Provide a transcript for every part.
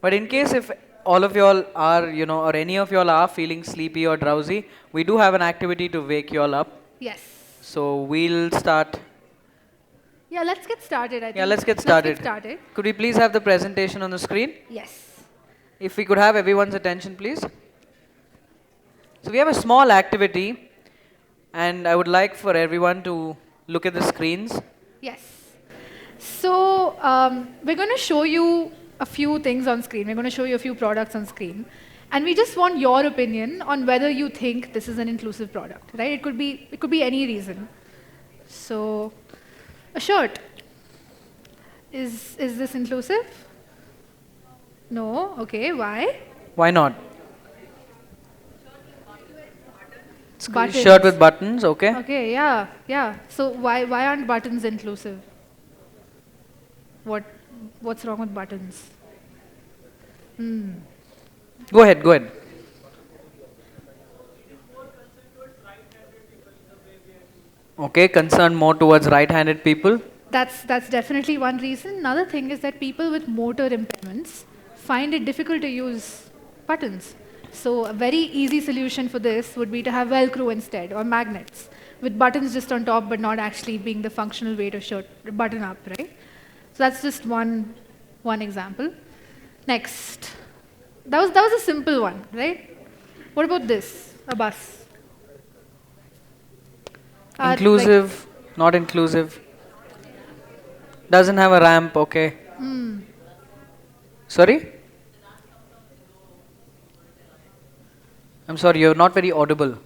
But in case if all of y'all are, or any of y'all are feeling sleepy or drowsy, we do have an activity to wake y'all up. Yes. So we'll start. Yeah, let's get started, I think. Yeah, let's get started. Let's get started. Could we please have the presentation on the screen? Yes. If we could have everyone's attention, please. So we have a small activity, and I would like for everyone to look at the screens. Yes. So we're going to show you a few things on screen. We're going to show you a few products on screen. And we just want your opinion on whether you think this is an inclusive product, right? It could be any reason. So a shirt. Is this inclusive? No. Okay. Why? Why not? Buttons. Shirt with buttons, okay? Okay. Yeah. Yeah. So why aren't buttons inclusive? What's wrong with buttons? Go ahead, go ahead. Okay, concerned more towards right-handed people. That's definitely one reason. Another thing is that people with motor impairments find it difficult to use buttons. So a very easy solution for this would be to have Velcro instead, or magnets, with buttons just on top but not actually being the functional way to button up, right? So that's just one example. Next. That was a simple one, right? What about this? A bus. Inclusive, not inclusive. Doesn't have a ramp, okay. Sorry? I'm sorry, you're not very audible.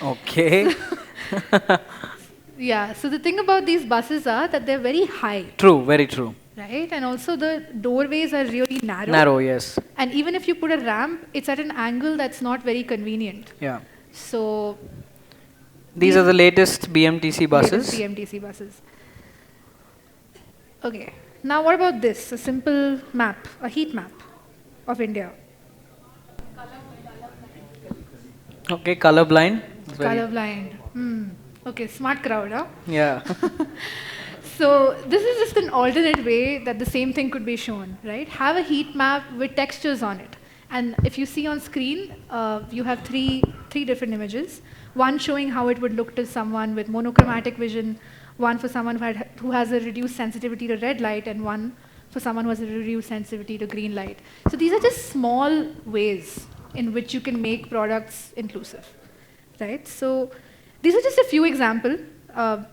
Okay. Yeah, so the thing about these buses are that they're very high. True, very true. Right, and also the doorways are really narrow. Narrow, yes. And even if you put a ramp, it's at an angle that's not very convenient. Yeah. So These are the latest BMTC buses. BMTC buses. Okay. Now what about this? A simple map, a heat map of India. Okay, colorblind. Colorblind. Okay, smart crowd, huh? Yeah. So this is just an alternate way that the same thing could be shown, right? Have a heat map with textures on it. And if you see on screen, you have three different images. One showing how it would look to someone with monochromatic vision, one for someone who has a reduced sensitivity to red light, and one for someone who has a reduced sensitivity to green light. So these are just small ways in which you can make products inclusive, right? So these are just a few examples,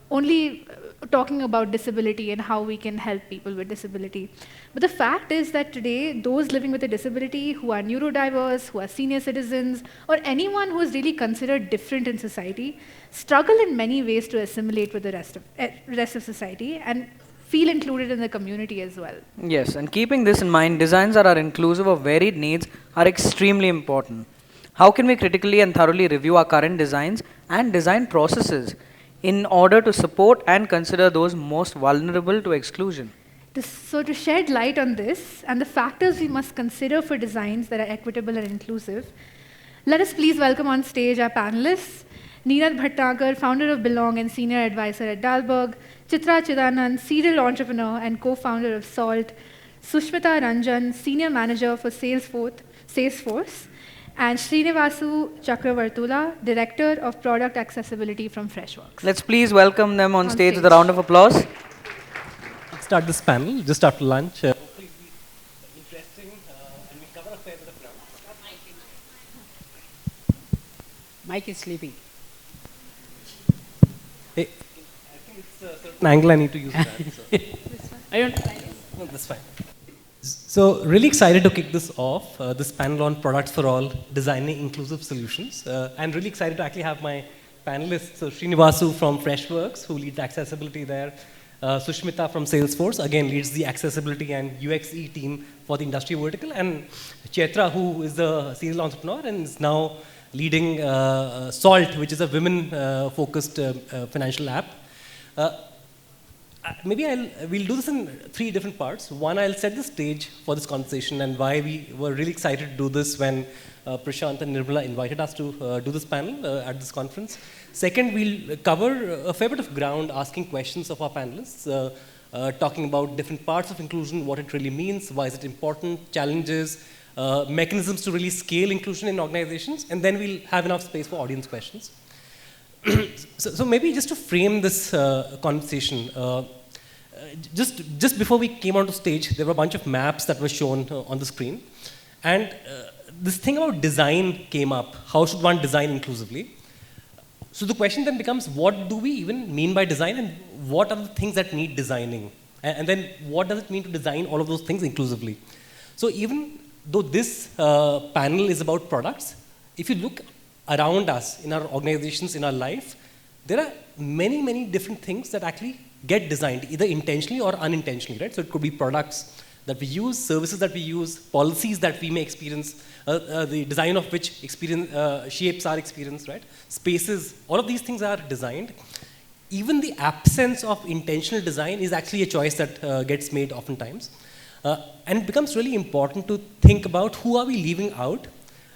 only talking about disability and how we can help people with disability. But the fact is that today, those living with a disability who are neurodiverse, who are senior citizens, or anyone who is really considered different in society, struggle in many ways to assimilate with the rest of society and feel included in the community as well. Yes, and keeping this in mind, designs that are inclusive of varied needs are extremely important. How can we critically and thoroughly review our current designs and design processes in order to support and consider those most vulnerable to exclusion? So to shed light on this and the factors we must consider for designs that are equitable and inclusive, let us please welcome on stage our panelists, NIRAT Bhatnagar, founder of Belongg and senior advisor at Dalberg, CHIDANAND, serial entrepreneur and co-founder of SALT, SUSHMITA RANJAN, senior manager for Salesforce, and SRINIVASU CHAKRAVARTHULA, director of product accessibility from Freshworks. Let's please welcome them on stage with a round of applause. Let's start this panel just after lunch. Hopefully it'll be interesting and we cover a fair bit of ground. Mike is sleeping. Hey, I think it's a certain angle I need to use that. So. I don't. No, that's fine. So really excited to kick this off, this panel on products for all, designing inclusive solutions. And really excited to actually have my panelists, so SRINIVASU from Freshworks, who leads accessibility there. SUSHMITA from Salesforce, again leads the accessibility and UXE team for the industry vertical. And CHAITRA, who is the serial entrepreneur and is now leading SALT, which is a women-focused financial app. we'll do this in 3 different parts. One, I'll set the stage for this conversation and why we were really excited to do this when Prashant and Nirmala invited us to do this panel at this conference. Second, we'll cover a fair bit of ground asking questions of our panelists, talking about different parts of inclusion, what it really means, why is it important, challenges, mechanisms to really scale inclusion in organizations, and then we'll have enough space for audience questions. So maybe just to frame this conversation, just before we came onto stage, there were a bunch of maps that were shown on the screen. And this thing about design came up. How should one design inclusively? So the question then becomes, what do we even mean by design, and what are the things that need designing? And then what does it mean to design all of those things inclusively? So even though this panel is about products, if you look around us, in our organizations, in our life, there are many, many different things that actually get designed, either intentionally or unintentionally, right? So it could be products that we use, services that we use, policies that we may experience, the design of which shapes our experience, right? Spaces, all of these things are designed. Even the absence of intentional design is actually a choice that gets made oftentimes. And it becomes really important to think about who are we leaving out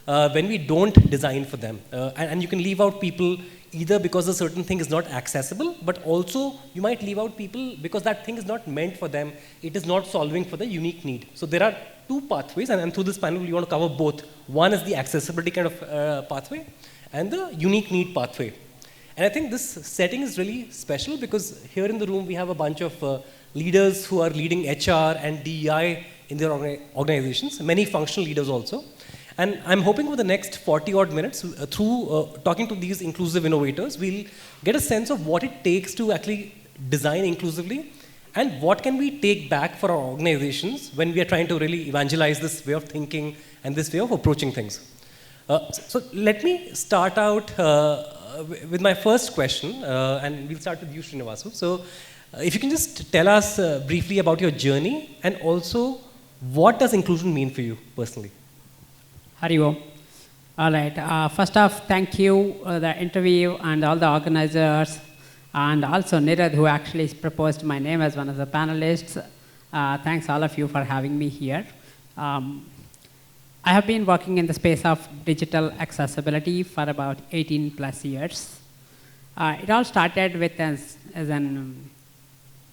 when we don't design for them. And you can leave out people either because a certain thing is not accessible, but also you might leave out people because that thing is not meant for them. It is not solving for the unique need. So there are 2 pathways, and through this panel we want to cover both. One is the accessibility kind of pathway, and the unique need pathway. And I think this setting is really special because here in the room we have a bunch of leaders who are leading HR and DEI in their organizations, many functional leaders also. And I'm hoping over the next 40 odd minutes, through talking to these inclusive innovators, we'll get a sense of what it takes to actually design inclusively, and what can we take back for our organizations when we are trying to really evangelize this way of thinking and this way of approaching things. So let me start out with my first question, and we'll start with you, Srinivasu. So if you can just tell us briefly about your journey, and also what does inclusion mean for you personally? Hari Om. All right. First off, thank you, the interview and all the organizers, and also NIRAT, who actually proposed my name as one of the panelists. Thanks all of you for having me here. I have been working in the space of digital accessibility for about 18 plus years. It all started with as an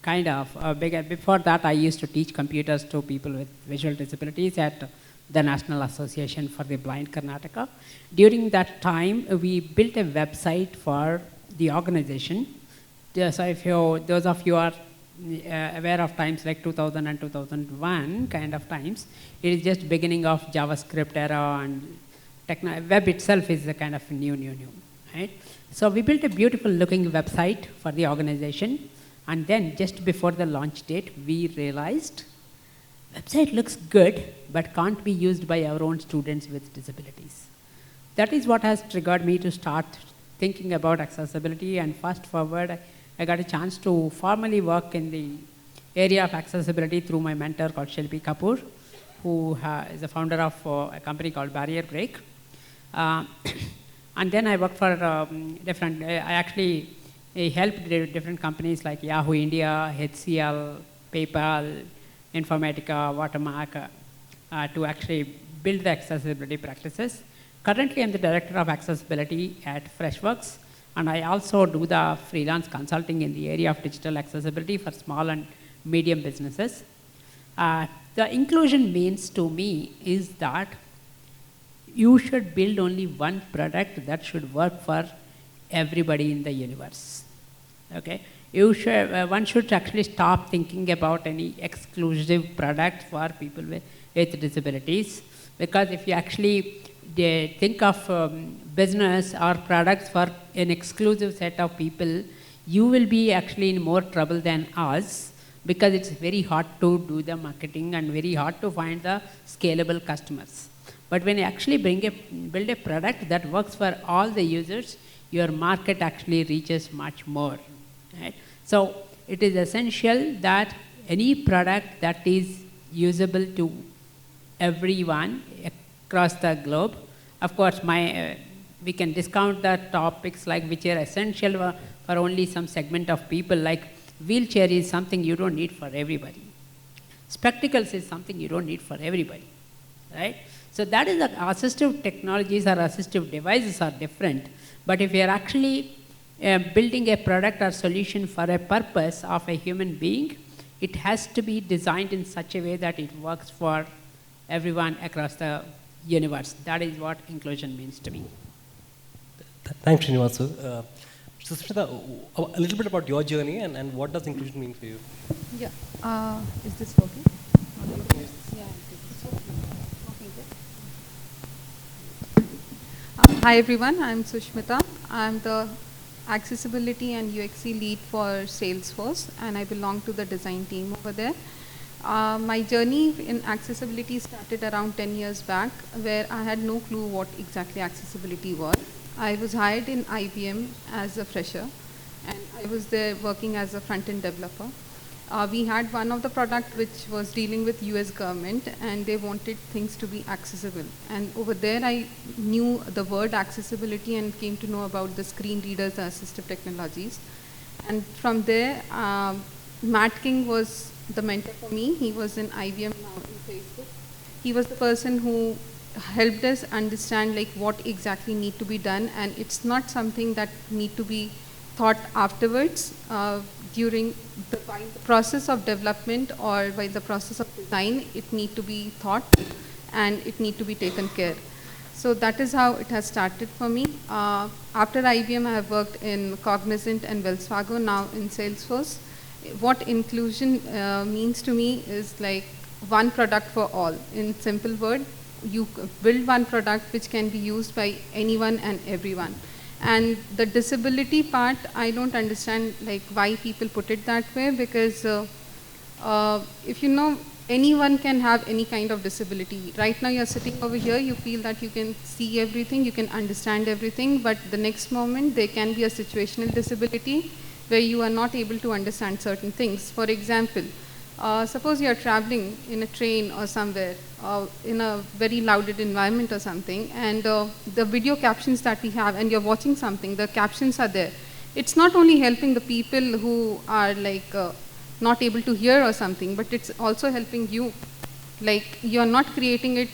kind of before that I used to teach computers to people with visual disabilities at the National Association for the Blind Karnataka. During that time, we built a website for the organization. So if those of you are aware of times like 2000 and 2001 kind of times, it is just beginning of JavaScript era, and web itself is a kind of new, right? So we built a beautiful looking website for the organization, and then just before the launch date, we realized website looks good, but can't be used by our own students with disabilities. That is what has triggered me to start thinking about accessibility, and fast forward, I got a chance to formally work in the area of accessibility through my mentor called Shilpi Kapoor, who is the founder of a company called Barrier Break. And then I worked for I actually helped different companies like Yahoo India, HCL, PayPal, Informatica, Watermark, to actually build the accessibility practices. Currently, I'm the director of accessibility at Freshworks, and I also do the freelance consulting in the area of digital accessibility for small and medium businesses. The inclusion means to me is that you should build only one product that should work for everybody in the universe. Okay? One should actually stop thinking about any exclusive product for people with disabilities, because if you actually think of business or products for an exclusive set of people, you will be actually in more trouble than us, because it's very hard to do the marketing and very hard to find the scalable customers. But when you actually build a product that works for all the users, your market actually reaches much more. Right? So it is essential that any product that is usable to everyone across the globe, of course, we can discount the topics like which are essential for only some segment of people, like Wheelchair is something you don't need for everybody. Spectacles is something you don't need for everybody, right? So that is the assistive technologies or assistive devices are different. But if you are actually building a product or solution for a purpose of a human being, it has to be designed in such a way that it works for everyone across the universe. That is what inclusion means to me. Thanks, Srinivasu. SUSHMITA, a little bit about your journey and what does inclusion mean for you? Yeah. Is this working? Yeah, hi everyone, I'm Sushmita. I'm the accessibility and UXC lead for Salesforce, and I belong to the design team over there. My journey in accessibility started around 10 years back, where I had no clue what exactly accessibility was. I was hired in IBM as a fresher, and I was there working as a front-end developer. We had one of the product which was dealing with US government, and they wanted things to be accessible. And over there I knew the word accessibility and came to know about the screen readers and assistive technologies. And from there, Matt King was the mentor for me. He was in IBM, now in Facebook. He was the person who helped us understand like what exactly need to be done, and it's not something that need to be thought afterwards. During the process of development or by the process of design, it need to be thought and it need to be taken care. So that is how it has started for me. After IBM, I have worked in Cognizant and Wells Fargo, now in Salesforce. What inclusion means to me is like one product for all. In simple word, you build one product which can be used by anyone and everyone. And the disability part, I don't understand like why people put it that way, because if you know, anyone can have any kind of disability. Right now you're sitting over here, you feel that you can see everything, you can understand everything, but the next moment there can be a situational disability where you are not able to understand certain things. For example, suppose you are traveling in a train or somewhere in a very loud environment or something, and the video captions that we have, and you're watching something, the captions are there. It's not only helping the people who are like not able to hear or something, but it's also helping you. Like you're not creating it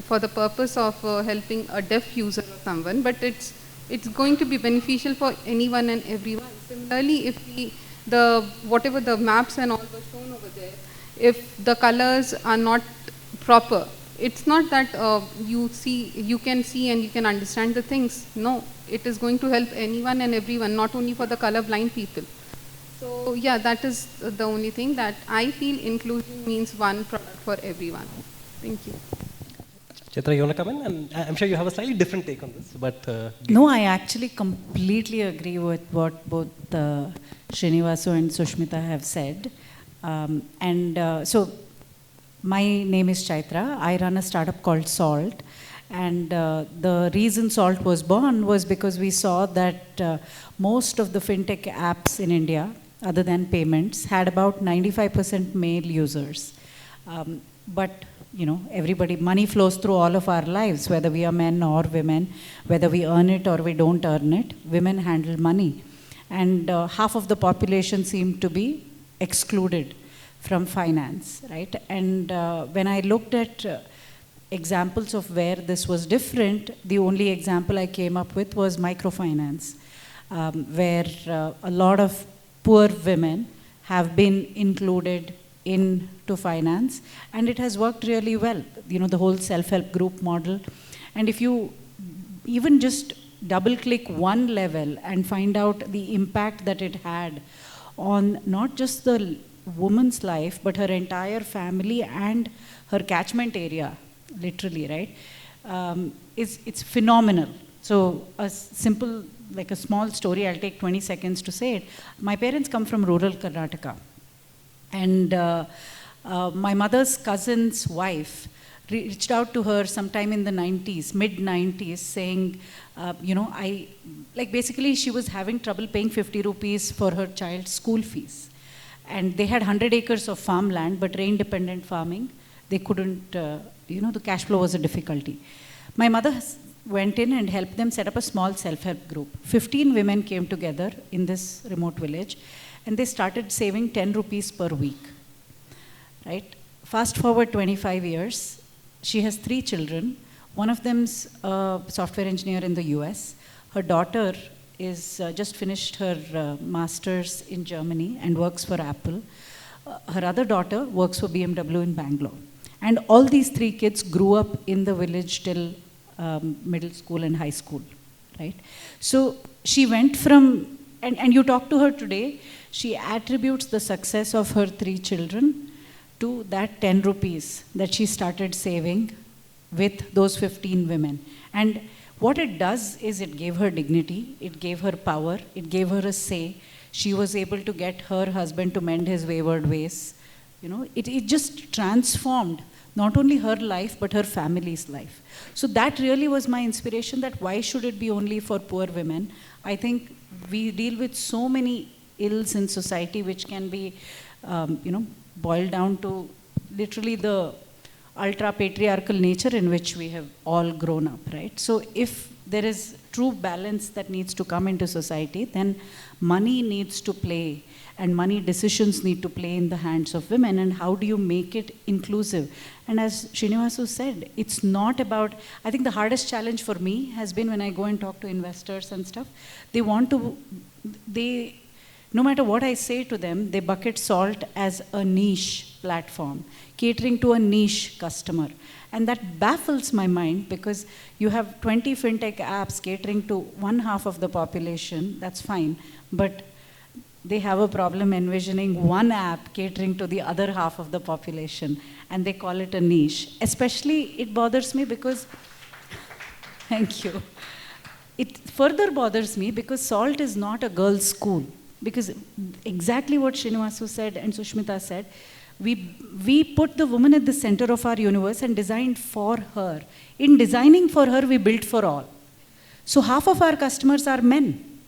for the purpose of helping a deaf user or someone, but it's going to be beneficial for anyone and everyone. Similarly, if whatever the maps and all were shown over there, if the colors are not proper, it's not that you can see and you can understand the things. No, it is going to help anyone and everyone, not only for the color blind people. So yeah, that is the only thing that I feel inclusion means one product for everyone. Thank you. Chaitra, you want to come in? And I'm sure you have a slightly different take on this, but... No, I actually completely agree with what both Srinivasu and Sushmita have said. So, my name is Chaitra. I run a startup called Salt. And the reason Salt was born was because we saw that most of the fintech apps in India, other than payments, had about 95% male users. But you know, everybody, money flows through all of our lives, whether we are men or women, whether we earn it or we don't earn it, women handle money. And half of the population seem to be excluded from finance, right? And when I looked at examples of where this was different, the only example I came up with was microfinance, where a lot of poor women have been included into finance, and it has worked really well. You know, the whole self-help group model. And if you even just double-click one level and find out the impact that it had on not just the woman's life, but her entire family and her catchment area, literally, right? It's phenomenal. So a simple, like a small story, I'll take 20 seconds to say it. My parents come from rural Karnataka. And my mother's cousin's wife reached out to her sometime in the 90s, mid-90s, saying, you know, basically she was having trouble paying 50 rupees for her child's school fees. And they had 100 acres of farmland, but rain-dependent farming, they couldn't, you know, the cash flow was a difficulty. My mother went in and helped them set up a small self-help group. 15 women came together in this remote village. and they started saving 10 rupees per week, right? Fast forward 25 years, she has 3 children. One of them's a software engineer in the US. Her daughter is just finished her master's in Germany and works for Apple. Her other daughter works for BMW in Bangalore. And all these 3 kids grew up in the village till middle school and high school, right? So she went from, and you talk to her today, she attributes the success of her 3 children to that 10 rupees that she started saving with those 15 women. And what it does is it gave her dignity, it gave her power, it gave her a say. She was able to get her husband to mend his wayward ways. You know, it just transformed not only her life, but her family's life. So that really was my inspiration, that why should it be only for poor women? I think we deal with so many ills in society which can be, boiled down to literally the ultra-patriarchal nature in which we have all grown up, right? So if there is true balance that needs to come into society, then money needs to play, and money decisions need to play in the hands of women, and how do you make it inclusive? And as Srinivasu said, it's not about, I think the hardest challenge for me has been when I go and talk to investors and stuff, no matter what I say to them, they bucket Salt as a niche platform, catering to a niche customer. And that baffles my mind, because you have 20 fintech apps catering to one half of the population, that's fine, but they have a problem envisioning one app catering to the other half of the population, and they call it a niche. Especially, it bothers me because, thank you. It further bothers me because Salt is not a girls' school. Because exactly what Srinivasu said and Sushmita said, we put the woman at the center of our universe and designed for her. In designing for her, we built for all. So half of our customers are men.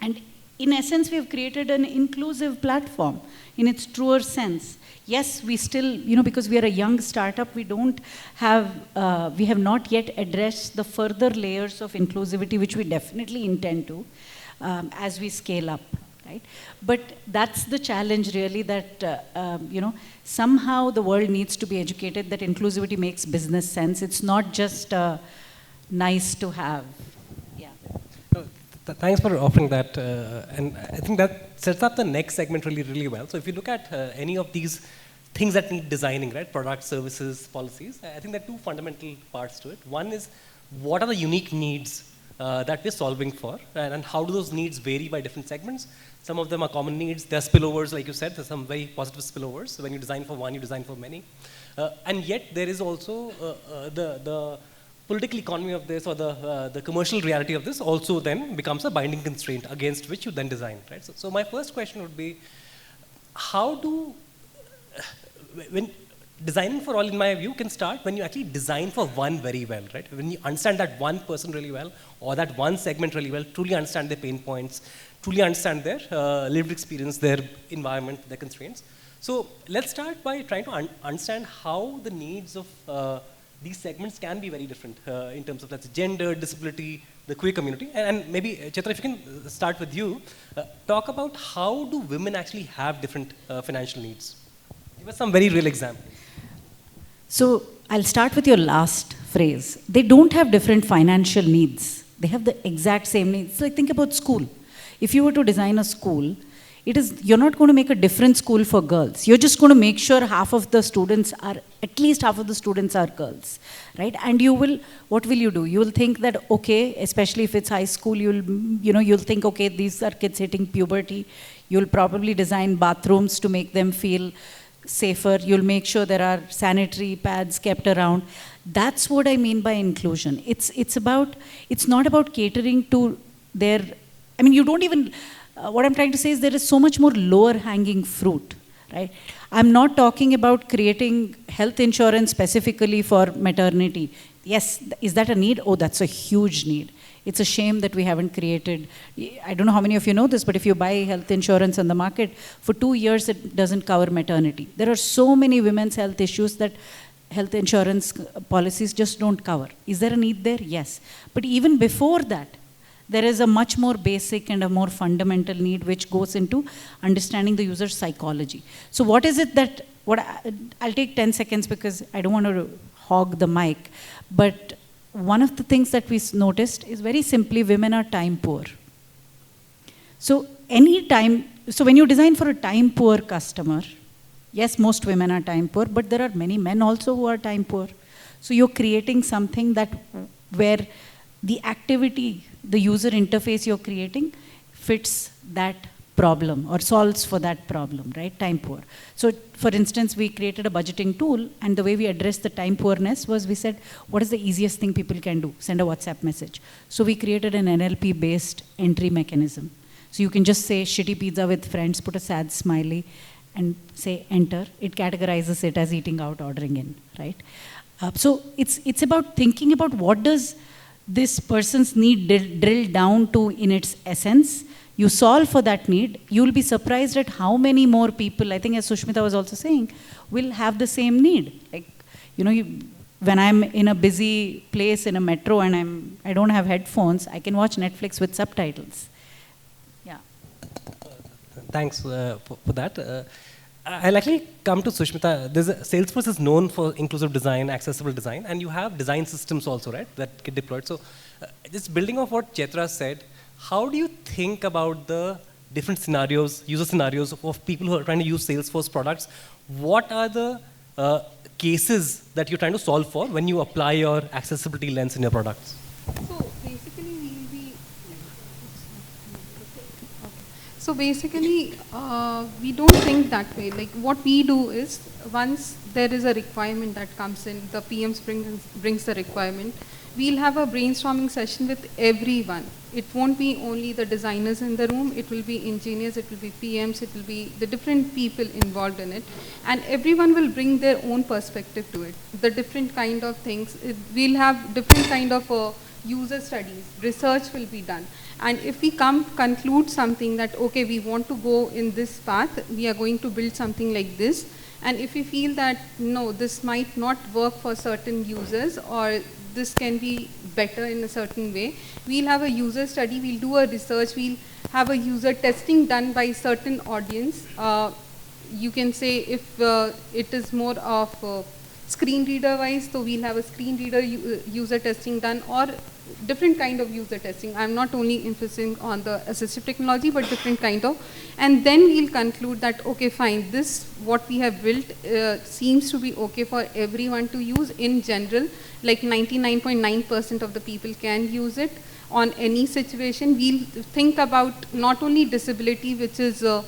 And in essence, we have created an inclusive platform in its truer sense. Yes, we still, because we are a young startup, we have not yet addressed the further layers of inclusivity, which we definitely intend to as we scale up. Right? But that's the challenge really, that somehow the world needs to be educated that inclusivity makes business sense. It's not just nice to have. Yeah. Thanks for offering that, and I think that sets up the next segment really, really well. So if you look at any of these things that need designing, right, products, services, policies, I think there are 2 fundamental parts to it. One is, what are the unique needs that we're solving for, and how do those needs vary by different segments? Some of them are common needs. There are spillovers, like you said. There's some very positive spillovers. So when you design for one, you design for many. And yet there is also the political economy of this, or the commercial reality of this also then becomes a binding constraint against which you then design, right? So my first question would be, when designing for all, in my view, can start when you actually design for one very well, right? When you understand that one person really well, or that one segment really well, truly understand their pain points, truly understand their lived experience, their environment, their constraints. So let's start by trying to understand how the needs of these segments can be very different in terms of, let's say, gender, disability, the queer community. And maybe, Chaitra, if you can start with you, talk about how do women actually have different financial needs? Give us some very real examples. So I'll start with your last phrase. They don't have different financial needs. They have the exact same needs. So think about school. If you were to design a school, you're not going to make a different school for girls. You're just going to make sure at least half of the students are girls, right? And what will you do? You will think that, okay, especially if it's high school, you'll think, okay, these are kids hitting puberty. You'll probably design bathrooms to make them feel safer. You'll make sure there are sanitary pads kept around. That's what I mean by inclusion. It's not about catering to what I'm trying to say is there is so much more lower hanging fruit, right? I'm not talking about creating health insurance specifically for maternity. Yes, is that a need? Oh, that's a huge need. It's a shame that we haven't created, I don't know how many of you know this, but if you buy health insurance on the market, for 2 years it doesn't cover maternity. There are so many women's health issues that health insurance policies just don't cover. Is there a need there? Yes. But even before that, There is a much more basic and a more fundamental need which goes into understanding the user's psychology. So what is it that, I'll take 10 seconds because I don't want to hog the mic, but one of the things that we noticed is very simply women are time poor. So when you design for a time poor customer, yes, most women are time poor, but there are many men also who are time poor. So you're creating something where the activity, the user interface you're creating fits that problem or solves for that problem, right? Time poor. So for instance, we created a budgeting tool, and the way we addressed the time poorness was we said, what is the easiest thing people can do? Send a WhatsApp message. So we created an NLP-based entry mechanism. So you can just say shitty pizza with friends, put a sad smiley, and say enter. It categorizes it as eating out, ordering in, right? So it's about thinking about what does this person's need drill down to in its essence. You solve for that need, you'll be surprised at how many more people, I think as Sushmita was also saying, will have the same need. Like, when I'm in a busy place in a metro and I don't have headphones, I can watch Netflix with subtitles. Yeah. Thanks for that. I'll actually come to Sushmita. Salesforce is known for inclusive design, accessible design, and you have design systems also, right, that get deployed. So just building off what CHAITRA said, how do you think about the different scenarios, user scenarios of people who are trying to use Salesforce products? What are the cases that you're trying to solve for when you apply your accessibility lens in your products? So basically, we'll be. So basically, we don't think that way. Like what we do is, once there is a requirement that comes in, the PM brings the requirement, we'll have a brainstorming session with everyone. It won't be only the designers in the room, it will be engineers, it will be PMs, it will be the different people involved in it. And everyone will bring their own perspective to it. The different kind of things, we'll have different kind of user studies, research will be done. And if we conclude something that, okay, we want to go in this path, we are going to build something like this. And if we feel that, no, this might not work for certain users, or this can be better in a certain way, we'll have a user study, we'll do a research, we'll have a user testing done by certain audience. You can say if it is more of screen reader wise, so we'll have a screen reader user testing done, or different kind of user testing. I'm not only emphasizing on the assistive technology, but different kind of. And then we'll conclude that, okay, fine, this, what we have built seems to be okay for everyone to use in general, like 99.9% of the people can use it on any situation. We'll think about not only disability, which is a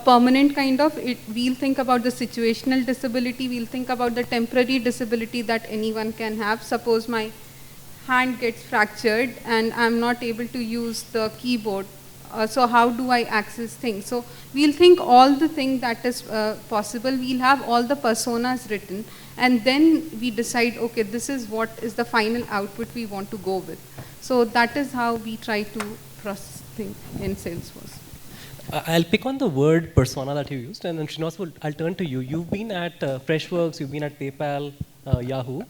permanent kind of, we'll think about the situational disability, we'll think about the temporary disability that anyone can have. Suppose my hand gets fractured and I'm not able to use the keyboard. So how do I access things? So we'll think all the things that is possible. We'll have all the personas written, and then we decide, okay, this is what is the final output we want to go with. So that is how we try to process things in Salesforce. I'll pick on the word persona that you used, and then Srinivas, I'll turn to you. You've been at Freshworks, you've been at PayPal, Yahoo.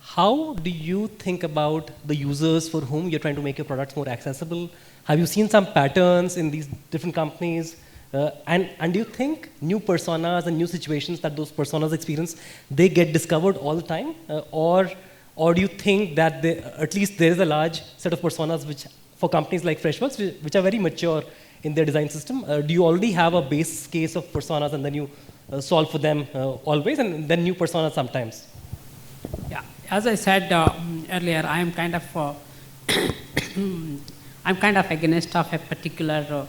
How do you think about the users for whom you're trying to make your products more accessible? Have you seen some patterns in these different companies? And do you think new personas and new situations that those personas experience, they get discovered all the time? Or do you think that at least there is a large set of personas which, for companies like Freshworks, which are very mature in their design system? Do you already have a base case of personas and then you solve for them always, and then new personas sometimes? Yeah, as I said earlier, I am kind of against of a particular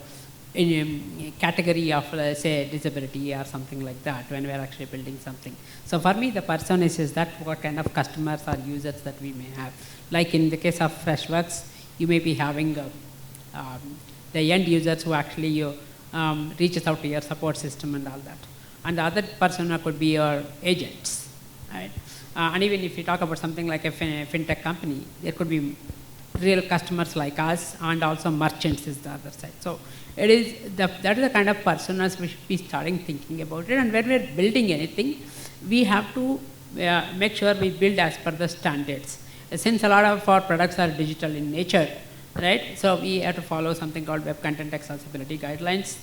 category of, say, disability or something like that when we are actually building something. So for me, the personas is that what kind of customers or users that we may have. Like in the case of Freshworks, you may be having the end users who actually reaches out to your support system and all that. And the other persona could be your agents, right? And even if you talk about something like a fintech company, there could be real customers like us, and also merchants is the other side. So that is the kind of personas we should be starting thinking about it. And when we're building anything, we have to make sure we build as per the standards. Since a lot of our products are digital in nature, right? So we have to follow something called Web Content Accessibility Guidelines.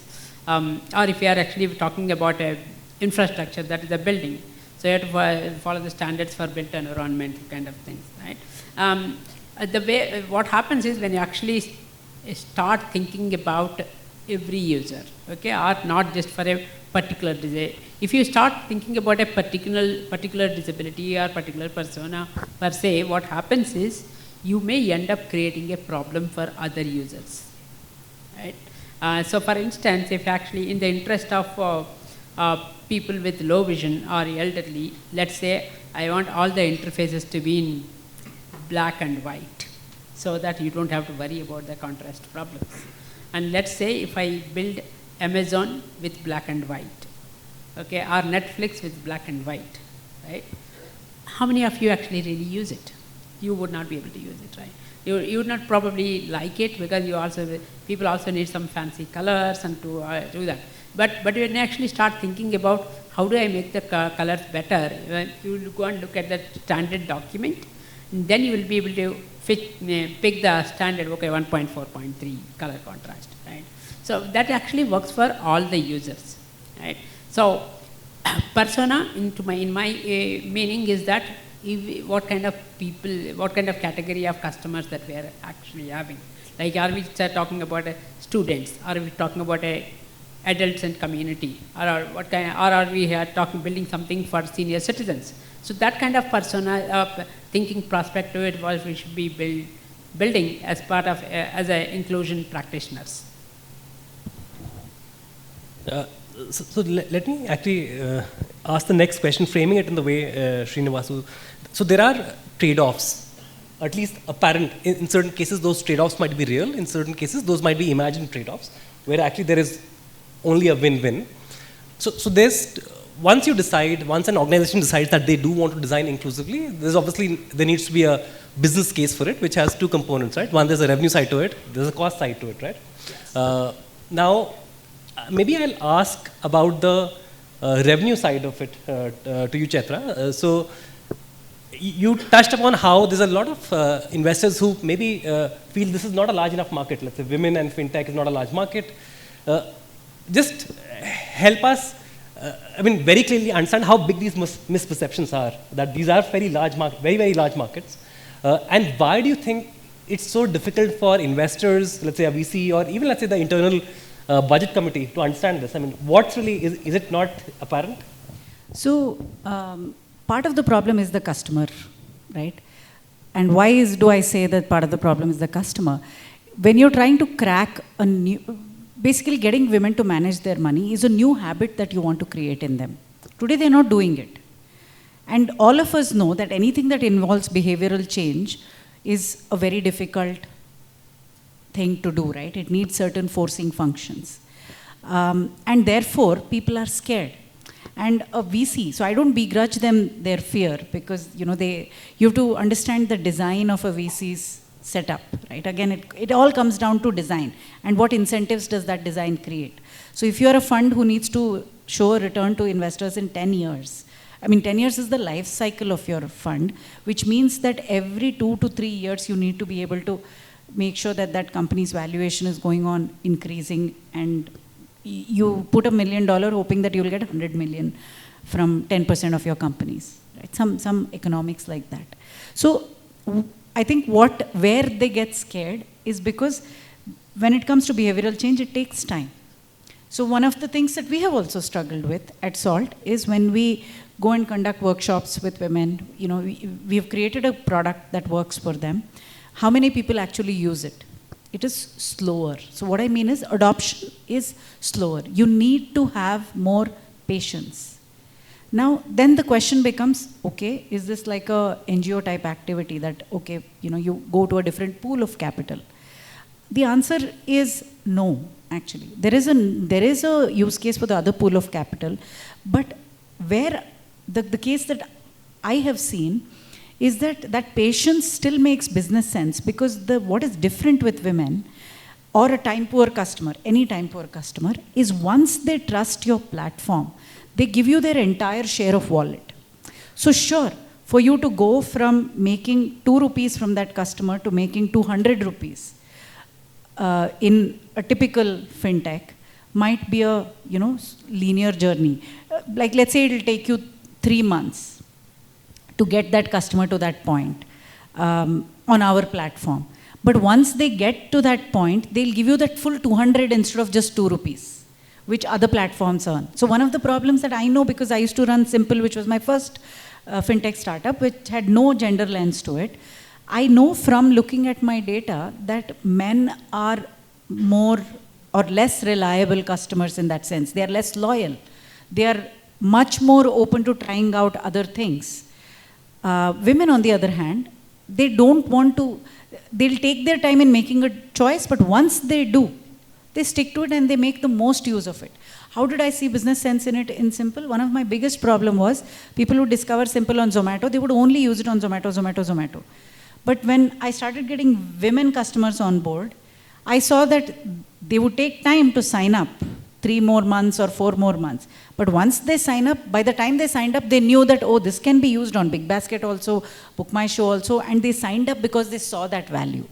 Or if you are actually talking about a infrastructure, that is a building, so you have to follow the standards for built environment kind of things, right? What happens is when you actually start thinking about every user, okay, or not just for a particular disability. If you start thinking about a particular disability or particular persona per se, what happens is you may end up creating a problem for other users, right? So for instance, if actually in the interest of people with low vision or elderly, let's say I want all the interfaces to be in black and white so that you don't have to worry about the contrast problems. And let's say if I build Amazon with black and white, okay, or Netflix with black and white, right? How many of you actually really use it? You would not be able to use it, right? You would not probably like it because people also need some fancy colors and to do that. But when you actually start thinking about how do I make the colors better, you will go and look at the standard document, and then you will be able to pick the standard, okay, 1.4.3 color contrast, right? So that actually works for all the users, right? So persona in my meaning is that what kind of people, what kind of category of customers that we are actually having. Like, are we talking about students? Are we talking about adults and community? Or are we building something for senior citizens? So that kind of persona thinking prospect to it was we should be building as part of as a inclusion practitioners. So let me actually ask the next question, framing it in the way Srinivasu. So there are trade-offs, at least apparent. In certain cases, those trade-offs might be real. In certain cases, those might be imagined trade-offs, where actually there is only a win-win. So there's, once an organization decides that they do want to design inclusively, there needs to be a business case for it, which has two components, right? One, there's a revenue side to it, there's a cost side to it, right? Yes. Now, maybe I'll ask about the revenue side of it to you, Chaitra. So you touched upon how there's a lot of investors who maybe feel this is not a large enough market. Let's say women and fintech is not a large market. Just help us, very clearly understand how big these misperceptions are, that these are very, very large markets. And why do you think it's so difficult for investors, let's say a VC, or even let's say the internal budget committee to understand this? What's really, is it not apparent? So, part of the problem is the customer, right? And why do I say that part of the problem is the customer? When you're trying to crack basically getting women to manage their money is a new habit that you want to create in them. Today they're not doing it. And all of us know that anything that involves behavioral change is a very difficult thing to do, right? It needs certain forcing functions. And therefore, people are scared. And a VC, so I don't begrudge them their fear, because you have to understand the design of a VC's setup, right? Again, it all comes down to design and what incentives does that design create. So if you're a fund who needs to show a return to investors in 10 years, 10 years is the life cycle of your fund, which means that every 2 to 3 years you need to be able to make sure that that company's valuation is going on increasing, and you put $1 million hoping that you'll get 100 million from 10% of your companies, right? Some economics like that. So I think where they get scared is because when it comes to behavioral change, it takes time. So one of the things that we have also struggled with at SALT is when we go and conduct workshops with women, we have created a product that works for them. How many people actually use it? It is slower. So what I mean is adoption is slower. You need to have more patience. Now, then the question becomes, okay, is this like a NGO type activity that, okay, you go to a different pool of capital? The answer is no, actually. There is a use case for the other pool of capital, but where the case that I have seen is that patience still makes business sense, because what is different with women or a time-poor customer, any time-poor customer, is once they trust your platform, they give you their entire share of wallet. So sure, for you to go from making 2 rupees from that customer to making 200 rupees, in a typical fintech might be a linear journey. Like let's say it'll take you 3 months to get that customer to that point on our platform. But once they get to that point, they'll give you that full 200 instead of just 2 rupees, which other platforms earn. So one of the problems that I know, because I used to run Simple, which was my first fintech startup, which had no gender lens to it, I know from looking at my data that men are more or less reliable customers in that sense. They are less loyal. They are much more open to trying out other things. Women, on the other hand, they don't want to, they'll take their time in making a choice, but once they do, they stick to it and they make the most use of it. How did I see business sense in it in Simple? One of my biggest problem was people who discover Simple on Zomato, they would only use it on Zomato. But when I started getting women customers on board, I saw that they would take time to sign up, 3 more months or 4 more months. But once they sign up, by the time they signed up, they knew that, oh, this can be used on Big Basket also, Book My Show also, and they signed up because they saw that value.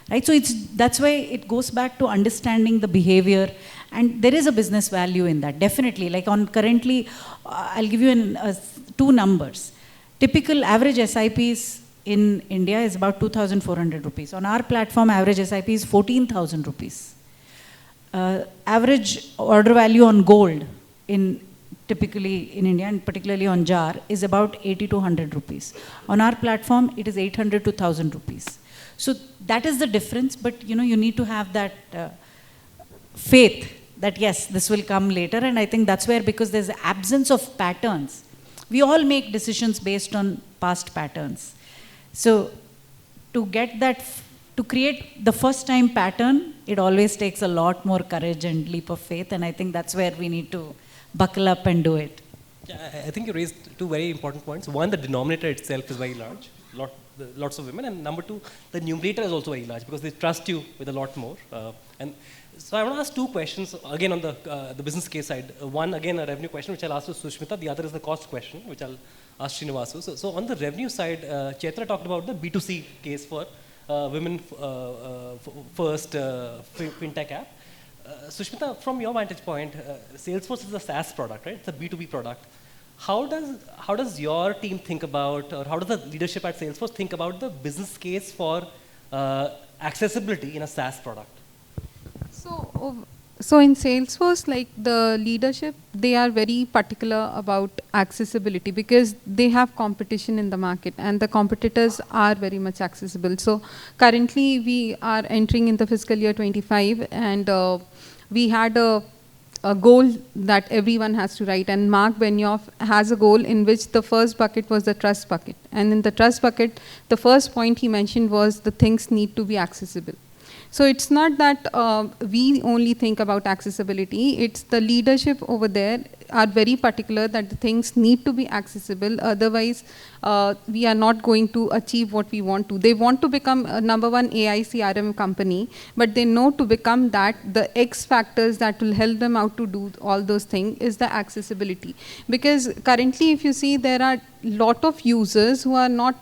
Right? So that's why it goes back to understanding the behavior, and there is a business value in that, definitely. Like on currently, I'll give you 2 numbers. Typical average SIPs in India is about 2,400 rupees. On our platform, average SIP is 14,000 rupees. Average order value on gold typically in India, and particularly on JAR, is about 80 to 100 rupees. On our platform, it is 800 to 1,000 rupees. So that is the difference, but you need to have that faith that yes, this will come later, and I think that's where, because there's an absence of patterns, we all make decisions based on past patterns. So to get that, to create the first time pattern, it always takes a lot more courage and leap of faith, and I think that's where we need to buckle up and do it. Yeah, I think you raised 2 very important points. One, the denominator itself is very large, lots of women, and number 2, the numerator is also very large because they trust you with a lot more. And so I want to ask 2 questions, again on the business case side. One, again, a revenue question, which I'll ask to Sushmita. The other is the cost question, which I'll ask Srinivasu. So on the revenue side, CHAITRA talked about the B2C case for women first fintech app. Sushmita, from your vantage point, Salesforce is a SaaS product, right? It's a B2B product. How does your team think about, or how does the leadership at Salesforce think about the business case for accessibility in a SaaS product? So in Salesforce, like the leadership, they are very particular about accessibility because they have competition in the market and the competitors are very much accessible. So currently we are entering in the fiscal year 25 and we had a goal that everyone has to write, and Mark Benioff has a goal in which the first bucket was the trust bucket, and in the trust bucket the first point he mentioned was the things need to be accessible. So it's not that we only think about accessibility, it's the leadership over there are very particular that the things need to be accessible, otherwise we are not going to achieve what we want to. They want to become a #1 AI CRM company, but they know to become that, the X factors that will help them out to do all those things is the accessibility. Because currently if you see, there are lot of users who are not,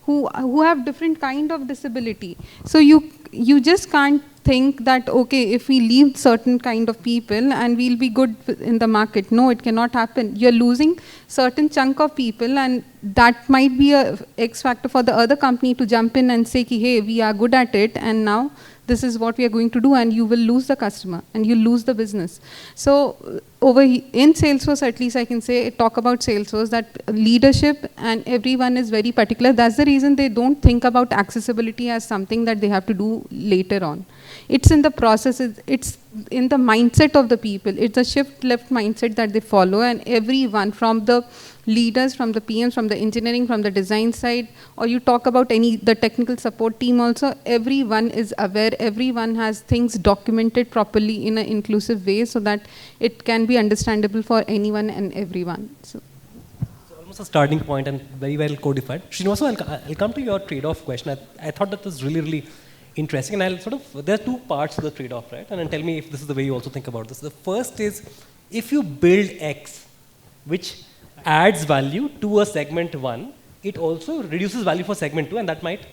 who have different kind of disability. So you just can't think that, okay, if we leave certain kind of people and we'll be good in the market. No, it cannot happen. You're losing certain chunk of people, and that might be a X factor for the other company to jump in and say, hey, we are good at it, and now this is what we are going to do, and you will lose the customer and you lose the business. So over in Salesforce, at least I can say, talk about Salesforce, that leadership and everyone is very particular. That's the reason they don't think about accessibility as something that they have to do later on. It's in the process, it's in the mindset of the people. It's a shift left mindset that they follow, and everyone from the leaders, from the PMs, from the engineering, from the design side, or you talk about the technical support team also, everyone is aware, everyone has things documented properly in an inclusive way so that it can be understandable for anyone and everyone. So almost a starting point and very well codified. Srinivasu, I'll come to your trade-off question. I thought that was really, really interesting, and there are 2 parts to the trade-off, right? And then tell me if this is the way you also think about this. The first is, if you build X, which adds value to a segment 1, it also reduces value for segment 2, and that might,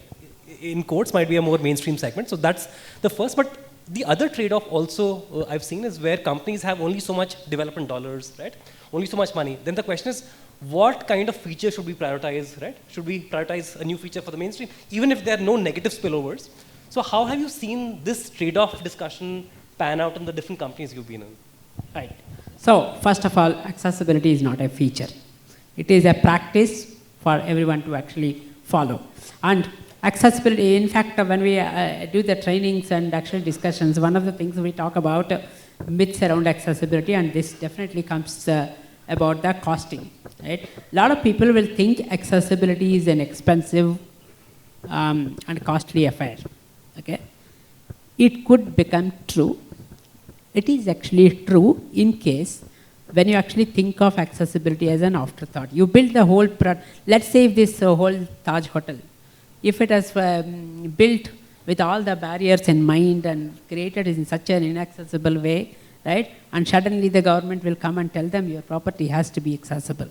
in quotes, might be a more mainstream segment. So that's the first. But The other trade-off also I've seen is where companies have only so much development dollars, right? Only so much money. Then the question is, what kind of feature should we prioritize, right? Should we prioritize a new feature for the mainstream, even if there are no negative spillovers? So how have you seen this trade-off discussion pan out in the different companies you've been in? Right. So first of all, accessibility is not a feature. It is a practice for everyone to actually follow. And accessibility, in fact, when we do the trainings and actual discussions, one of the things we talk about myths around accessibility, and this definitely comes about the costing, right? A lot of people will think accessibility is an expensive and costly affair, okay? It could become true. It is actually true in case when you actually think of accessibility as an afterthought. You build the whole product. Let's say if this whole Taj Hotel, if it has built with all the barriers in mind and created in such an inaccessible way, right? And suddenly the government will come and tell them your property has to be accessible.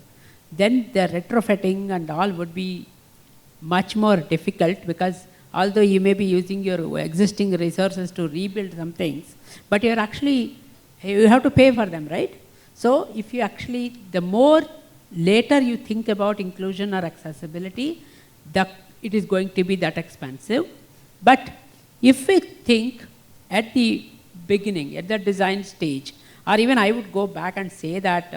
Then the retrofitting and all would be much more difficult, because although you may be using your existing resources to rebuild some things, but you have to pay for them, right? So if you actually, the more later you think about inclusion or accessibility, it is going to be that expensive. But if we think at the beginning, at the design stage, or even I would go back and say that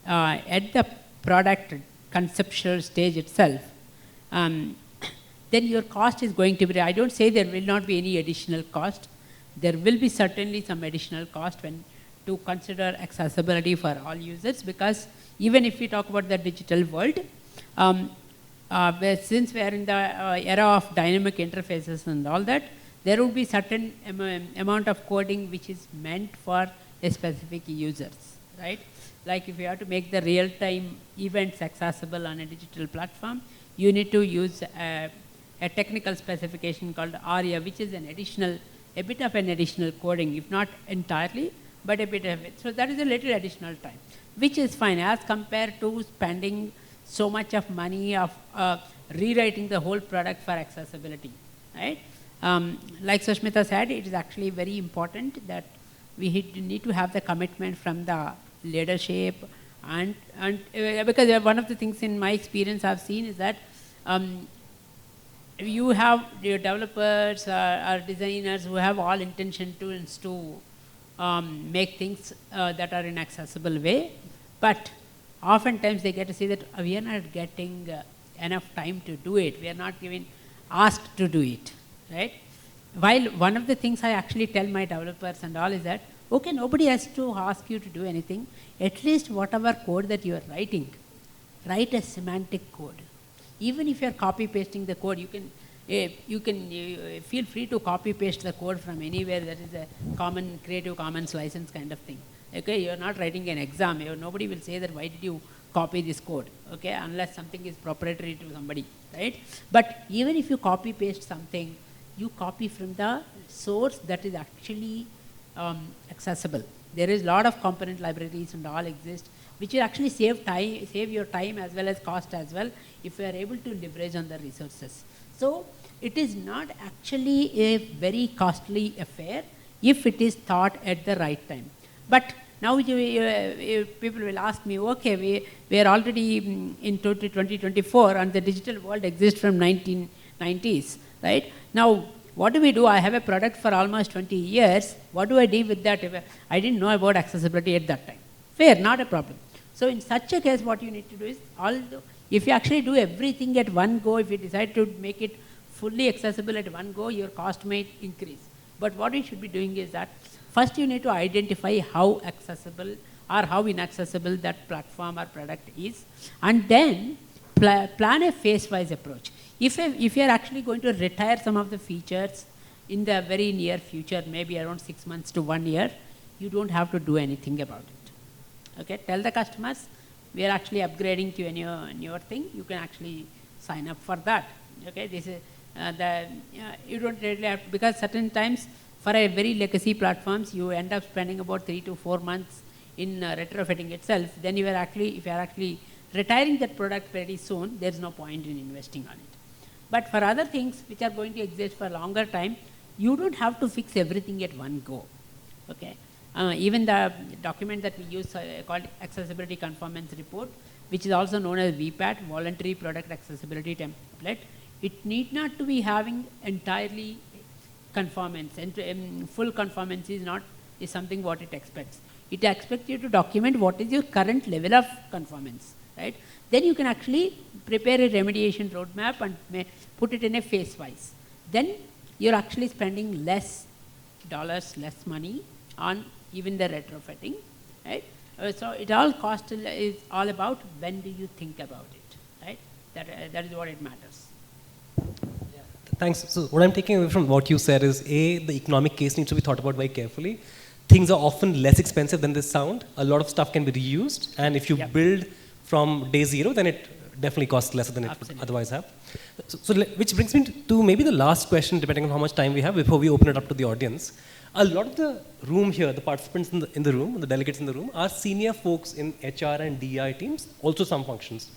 at the product conceptual stage itself, then your cost is going to be, I don't say there will not be any additional cost. There will be certainly some additional cost when to consider accessibility for all users, because even if we talk about the digital world, since we are in the era of dynamic interfaces and all that, there will be certain amount of coding which is meant for a specific users, right? Like if you have to make the real-time events accessible on a digital platform, you need to use a technical specification called ARIA, which is a bit of an additional coding, if not entirely, but a bit of it. So that is a little additional time, which is fine as compared to spending so much of money of rewriting the whole product for accessibility, right? Like Sushmita said, it is actually very important that we need to have the commitment from the leadership, and because one of the things in my experience I've seen is that you have your developers or designers who have all intention to make things that are in accessible way, but oftentimes they get to see that we are not getting enough time to do it. We are not even asked to do it, right? While one of the things I actually tell my developers and all is that, okay, nobody has to ask you to do anything. At least whatever code that you are writing, write a semantic code. Even if you are copy pasting the code, you can feel free to copy paste the code from anywhere. That is a common Creative Commons license kind of thing. Okay, you are not writing an exam. Nobody will say that why did you copy this code, okay, unless something is proprietary to somebody, right? But even if you copy paste something, you copy from the source that is actually accessible. There is a lot of component libraries and all exist, which will actually save your time as well as cost as well, if you are able to leverage on the resources. So it is not actually a very costly affair if it is thought at the right time. But now people will ask me, okay, we are already in 2024 and the digital world exists from 1990s, right? Now, what do? I have a product for almost 20 years. What do I do with that if I didn't know about accessibility at that time? Fair, not a problem. So in such a case, what you need to do is, if you actually do everything at one go, if you decide to make it fully accessible at one go, your cost may increase. But what you should be doing is that, first you need to identify how accessible or how inaccessible that platform or product is, and then plan a phase-wise approach. If you are actually going to retire some of the features in the very near future, maybe around 6 months to 1 year, you don't have to do anything about it. Okay, tell the customers, we are actually upgrading to a newer thing. You can actually sign up for that. Okay, this is you don't really have to, because certain times for a very legacy platforms, you end up spending about 3 to 4 months in retrofitting itself. Then if you are actually retiring that product very soon, there's no point in investing on it. But for other things which are going to exist for a longer time, you don't have to fix everything at one go. Okay. Even the document that we use called Accessibility Conformance Report, which is also known as VPAT, Voluntary Product Accessibility Template, it need not to be having entirely conformance, and full conformance is something what it expects. It expects you to document what is your current level of conformance, right? Then you can actually prepare a remediation roadmap and put it in a phase-wise. Then you're actually spending less dollars, less money on even the retrofitting, right? So it all cost is all about when do you think about it, right? That is what it matters. Yeah. Thanks. So what I'm taking away from what you said is, A, the economic case needs to be thought about very carefully. Things are often less expensive than they sound. A lot of stuff can be reused, and if you build from day zero, then it definitely costs less than it would otherwise have. So which brings me to maybe the last question, depending on how much time we have before we open it up to the audience. A lot of the room here, the participants in the room, the delegates in the room, are senior folks in HR and DI teams, also some functions.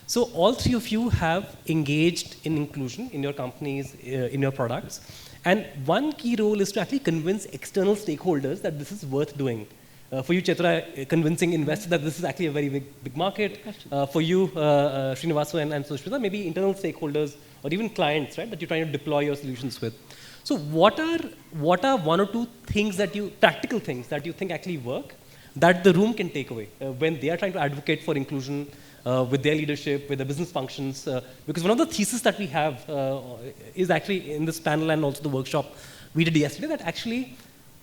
So all three of you have engaged in inclusion in your companies, in your products. And one key role is to actually convince external stakeholders that this is worth doing. For you, Chaitra, convincing investors that this is actually a very big market. For you, Srinivasu and SUSHMITA, maybe internal stakeholders or even clients, right, that you're trying to deploy your solutions with. So what are one or two things practical things that you think actually work that the room can take away when they are trying to advocate for inclusion with their leadership, with the business functions? Because one of the theses that we have is actually in this panel and also the workshop we did yesterday, that actually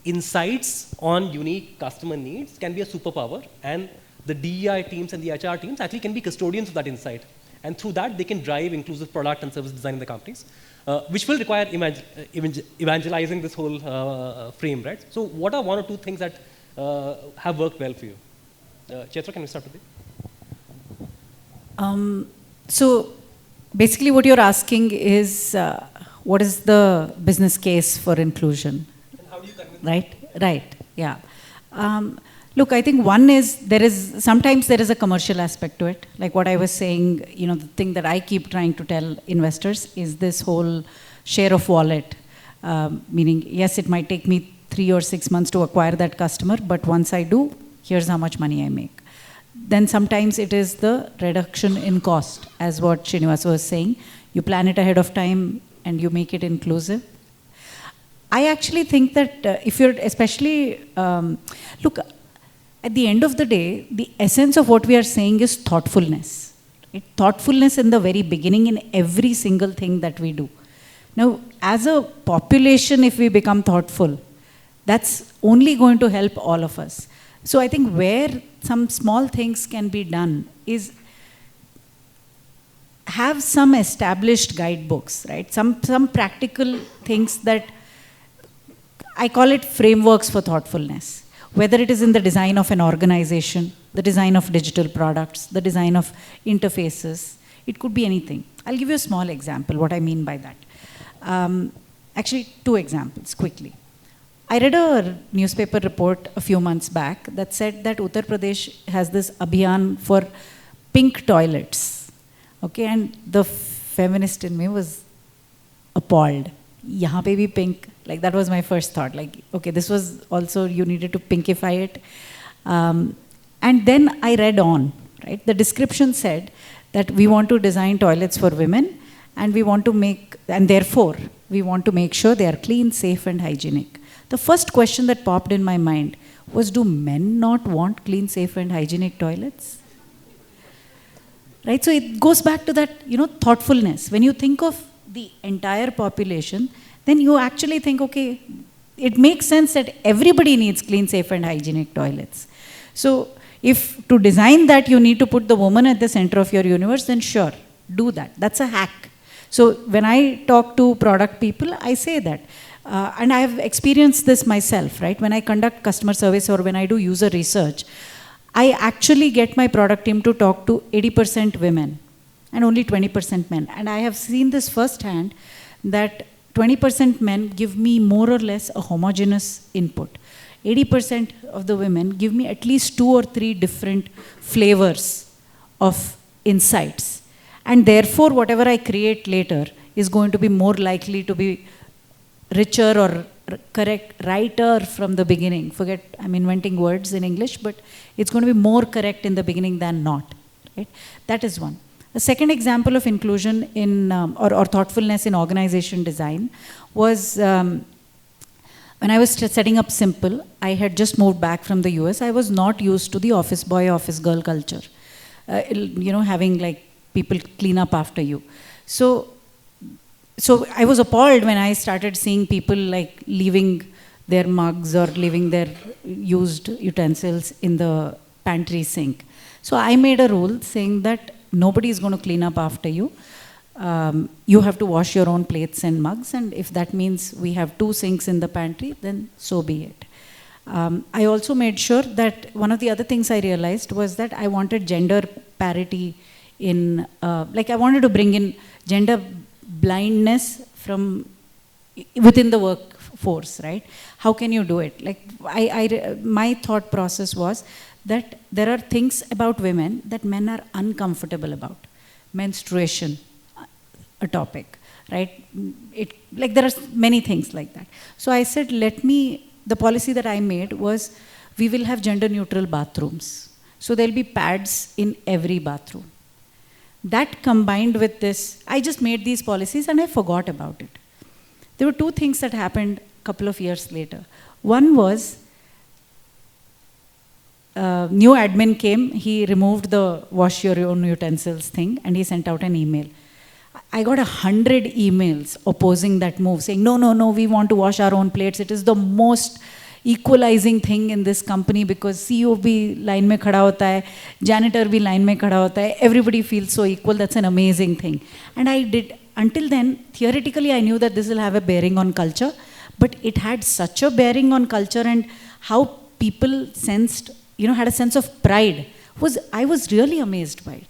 insights on unique customer needs can be a superpower, and the DEI teams and the HR teams actually can be custodians of that insight. And through that, they can drive inclusive product and service design in the companies, which will require evangelizing this whole frame, right? So what are one or two things that have worked well for you? Chaitra, can we start with you? So basically what you're asking is, what is the business case for inclusion? And how do you convince Right, yeah. Look, I think one is, sometimes there is a commercial aspect to it. Like what I was saying, the thing that I keep trying to tell investors is this whole share of wallet. Meaning, yes, it might take me 3 or 6 months to acquire that customer, but once I do, here's how much money I make. Then sometimes it is the reduction in cost, as what Srinivasu was saying. You plan it ahead of time and you make it inclusive. I actually think that if you're especially, look, at the end of the day, the essence of what we are saying is thoughtfulness. Thoughtfulness in the very beginning in every single thing that we do. Now, as a population, if we become thoughtful, that's only going to help all of us. So I think where some small things can be done is have some established guidebooks, right? Some practical things that I call it frameworks for thoughtfulness. Whether it is in the design of an organization, the design of digital products, the design of interfaces, it could be anything. I'll give you a small example, what I mean by that. Actually, 2 examples, quickly. I read a newspaper report a few months back that said that Uttar Pradesh has this abhiyan for pink toilets. Okay, and the feminist in me was appalled. Yahan pe bhi pink. Like, that was my first thought. Like, okay, this was also, you needed to pinkify it. And then I read on, right? The description said that we want to design toilets for women, and we want to therefore, we want to make sure they are clean, safe, and hygienic. The first question that popped in my mind was, do men not want clean, safe, and hygienic toilets? Right? So it goes back to that, thoughtfulness. When you think of the entire population, then you actually think, okay, it makes sense that everybody needs clean, safe, and hygienic toilets. So if to design that you need to put the woman at the center of your universe, then sure, do that. That's a hack. So when I talk to product people, I say that. And I have experienced this myself, right? When I conduct customer service or when I do user research, I actually get my product team to talk to 80% women and only 20% men. And I have seen this firsthand, that 20% men give me more or less a homogeneous input. 80% of the women give me at least 2 or 3 different flavors of insights. And therefore, whatever I create later is going to be more likely to be richer or correct, righter from the beginning. Forget, I'm inventing words in English, but it's going to be more correct in the beginning than not. Right? That is one. A second example of inclusion in, or thoughtfulness in organization design was when I was setting up Simple. I had just moved back from the US. I was not used to the office boy, office girl culture. You know, having like people clean up after you. So I was appalled when I started seeing people like leaving their mugs or leaving their used utensils in the pantry sink. So I made a rule saying that nobody is going to clean up after you. You have to wash your own plates and mugs, and if that means we have 2 sinks in the pantry, then so be it. I also made sure that one of the other things I realized was that I wanted gender parity in, like I wanted to bring in gender blindness from within the workforce, right? How can you do it? Like my thought process was that there are things about women that men are uncomfortable about. Menstruation, a topic, right? Like there are many things like that. So I said, the policy that I made was, we will have gender neutral bathrooms. So there'll be pads in every bathroom. That combined with this, I just made these policies and I forgot about it. There were 2 things that happened a couple of years later. One was, new admin came, he removed the wash your own utensils thing and he sent out an email. I got 100 emails opposing that move, saying, no, we want to wash our own plates. It is the most equalizing thing in this company because CEO bhi line mein khada hota hai, janitor bhi line mein khada hota hai, everybody feels so equal, that's an amazing thing. And I did, until then, theoretically I knew that this will have a bearing on culture, but it had such a bearing on culture and how people sensed, had a sense of pride, I was really amazed by it.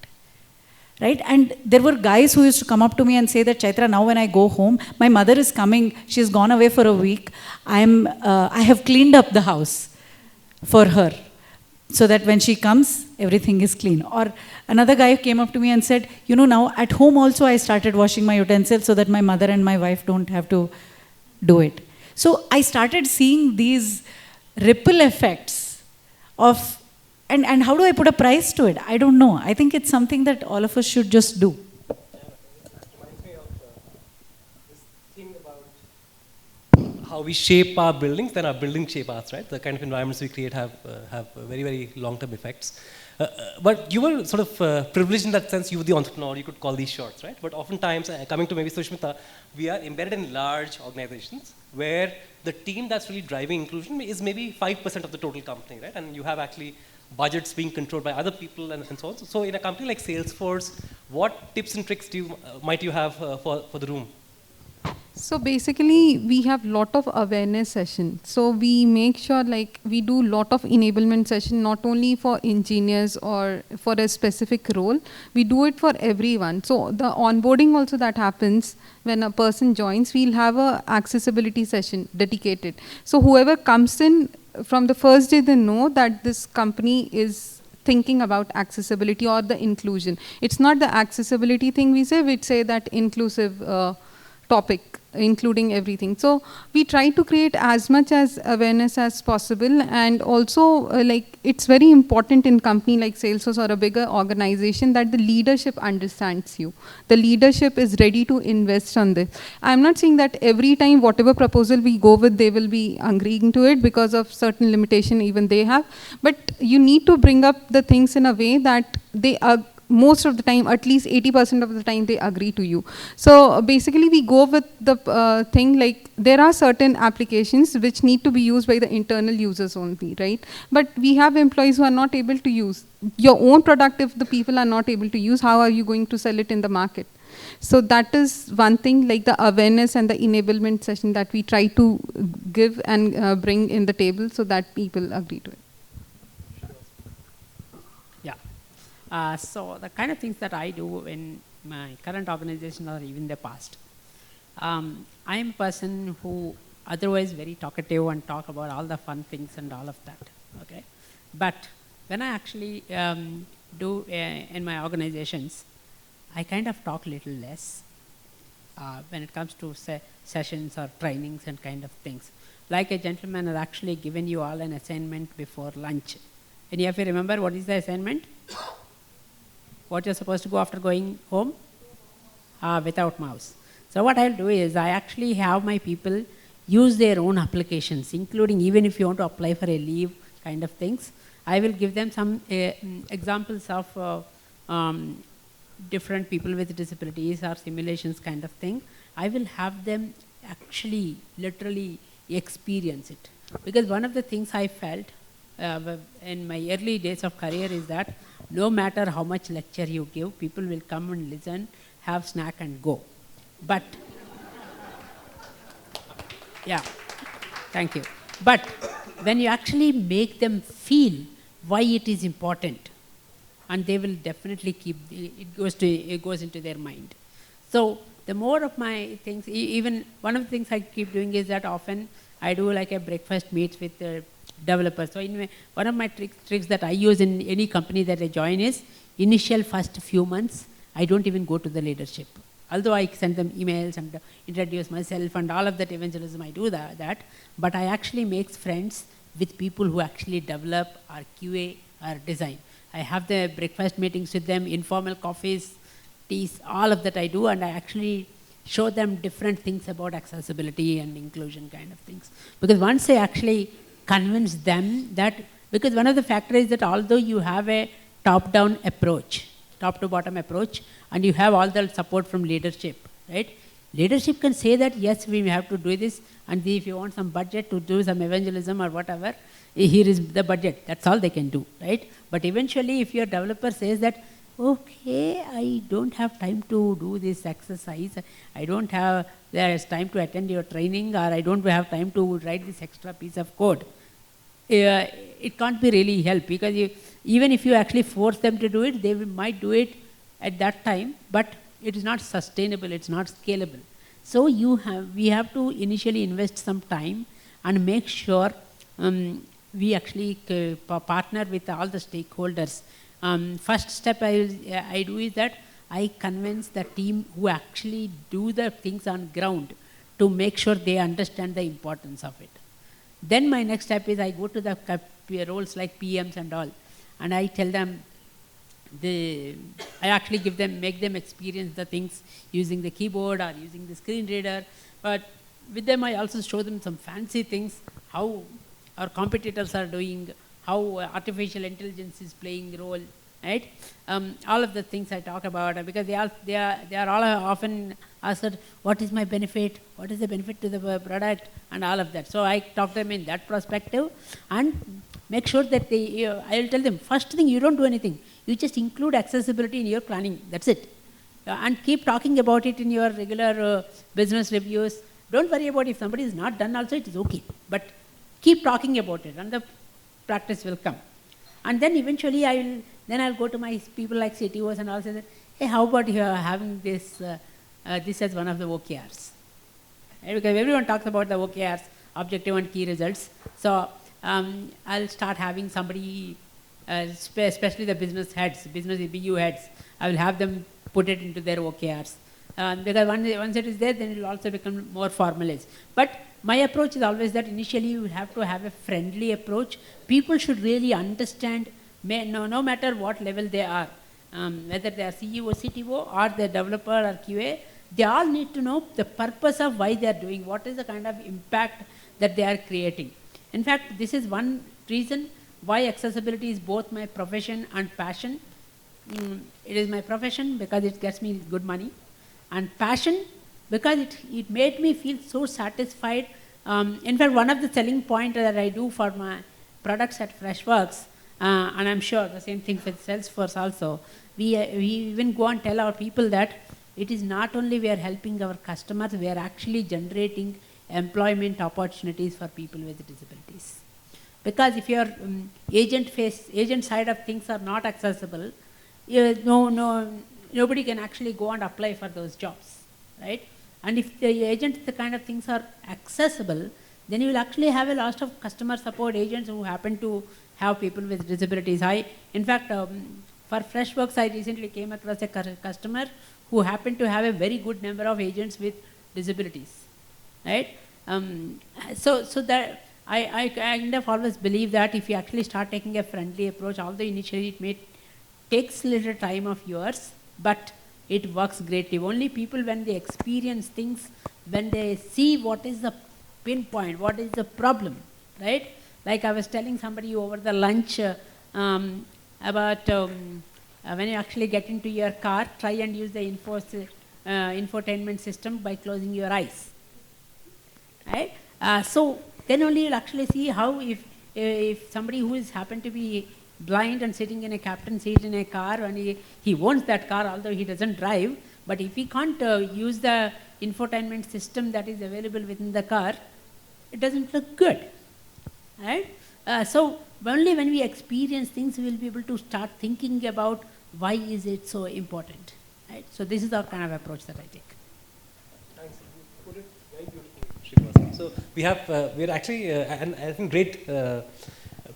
Right? And there were guys who used to come up to me and say that, Chaitra, now when I go home, my mother is coming, she's gone away for a week, I have cleaned up the house for her, so that when she comes, everything is clean. Or another guy came up to me and said, now at home also I started washing my utensils so that my mother and my wife don't have to do it. So I started seeing these ripple effects of, and how do I put a price to it? I don't know. I think it's something that all of us should just do. That reminds me of this thing about how we shape our buildings, then our buildings shape us, right? The kind of environments we create have very, very long-term effects. But you were sort of privileged in that sense. You were the entrepreneur, you could call these shots, right? But oftentimes, coming to maybe SUSHMITA, we are embedded in large organizations where the team that's really driving inclusion is maybe 5% of the total company, right? And you have actually budgets being controlled by other people and so on. So in a company like Salesforce, what tips and tricks might you have for the room? So basically, we have lot of awareness session. So we make sure like we do lot of enablement session, not only for engineers or for a specific role, we do it for everyone. So the onboarding also that happens when a person joins, we'll have a accessibility session dedicated. So whoever comes in from the first day, they know that this company is thinking about accessibility or the inclusion. It's not the accessibility thing we say that inclusive topic, including everything. So we try to create as much as awareness as possible, and also like it's very important in company like Salesforce or a bigger organization that the leadership understands you. The leadership is ready to invest on this. I'm not saying that every time whatever proposal we go with, they will be agreeing to it because of certain limitation even they have, but you need to bring up the things in a way that they are most of the time, at least 80% of the time, they agree to you. So basically, we go with the thing like there are certain applications which need to be used by the internal users only, right? But we have employees who are not able to use your own product. If the people are not able to use, how are you going to sell it in the market? So that is one thing, like the awareness and the enablement session that we try to give and bring in the table so that people agree to it. So the kind of things that I do in my current organization or even the past, I'm a person who otherwise very talkative and talk about all the fun things and all of that, okay? But when I actually do in my organizations, I kind of talk a little less. when it comes to sessions or trainings and kind of things. Like a gentleman has actually given you all an assignment before lunch. Any of you remember what is the assignment? What you're supposed to go after going home? Without mouse. So what I'll do is I actually have my people use their own applications, including even if you want to apply for a leave kind of things. I will give them some examples of different people with disabilities or simulations kind of thing. I will have them actually literally experience it. Because one of the things I felt in my early days of career is that no matter how much lecture you give, people will come and listen, have snack and go. But, yeah, thank you. But when you actually make them feel why it is important, and they will definitely keep, it goes into their mind. So the more of my things, even one of the things I keep doing is that often I do like a breakfast meets with the developers. So anyway, one of my tricks that I use in any company that I join is initial first few months, I don't even go to the leadership. Although I send them emails and introduce myself and all of that evangelism, I do that, but I actually make friends with people who actually develop or QA or design. I have the breakfast meetings with them, informal coffees, teas, all of that I do, and I actually show them different things about accessibility and inclusion kind of things. Because once I actually convince them that, because one of the factors is that although you have a top-down approach, top to bottom approach, and you have all the support from leadership, right? Leadership can say that, yes, we have to do this, and if you want some budget to do some evangelism or whatever, here is the budget. That's all they can do, right? But eventually, if your developer says that, okay, I don't have time to do this exercise, I don't have, there's time to attend your training, or I don't have time to write this extra piece of code, it can't be really help, because even if you actually force them to do it, they might do it at that time, but it is not sustainable, it's not scalable. So we have to initially invest some time and make sure we actually partner with all the stakeholders. First step I do is that I convince the team who actually do the things on ground to make sure they understand the importance of it. Then my next step is I go to the roles like PMs and all, and I tell them, I actually make them experience the things using the keyboard or using the screen reader. But with them, I also show them some fancy things, how our competitors are doing, how artificial intelligence is playing a role, right? All of the things I talk about, because they are all often asked, what is my benefit? What is the benefit to the product? And all of that. So I talk to them in that perspective and make sure that I will tell them, first thing, you don't do anything. You just include accessibility in your planning. That's it. And keep talking about it in your regular business reviews. Don't worry about if somebody is not done also, it is okay. But keep talking about it and the practice will come. And then eventually I'll go to my people like CTOs and all say that, hey, how about you having this as one of the OKRs? Right? Because everyone talks about the OKRs, objective and key results. So I'll start having somebody, especially the business heads, business BU heads, I will have them put it into their OKRs. Because once it is there, then it will also become more formalized. But my approach is always that initially you have to have a friendly approach. People should really understand, no matter what level they are, whether they are CEO, CTO, or the developer or QA, they all need to know the purpose of why they are doing, what is the kind of impact that they are creating. In fact, this is one reason why accessibility is both my profession and passion. It is my profession because it gets me good money, and passion because it made me feel so satisfied. In fact, one of the selling points that I do for my products at Freshworks, and I'm sure the same thing with Salesforce also, we even go and tell our people that it is not only we are helping our customers, we are actually generating employment opportunities for people with disabilities. Because if your agent side of things are not accessible, nobody can actually go and apply for those jobs, right? And if the agent, the kind of things are accessible, then you will actually have a lot of customer support agents who happen to have people with disabilities. In fact, for Freshworks, I recently came across a customer who happen to have a very good number of agents with disabilities, right? So that I kind of always believe that if you actually start taking a friendly approach, although initially it may takes little time of yours, but it works greatly. Only people when they experience things, when they see what is the pinpoint, what is the problem, right? Like I was telling somebody over the lunch about when you actually get into your car, try and use the infotainment system by closing your eyes, right? So then only you'll actually see how if somebody who is happened to be blind and sitting in a captain seat in a car, and he owns that car, although he doesn't drive, but if he can't use the infotainment system that is available within the car, it doesn't look good, right? So only when we experience things, we will be able to start thinking about why is it so important, right? So this is the kind of approach that I take. Thanks. You put it very beautifully, Srinivas. So we're actually, and I think great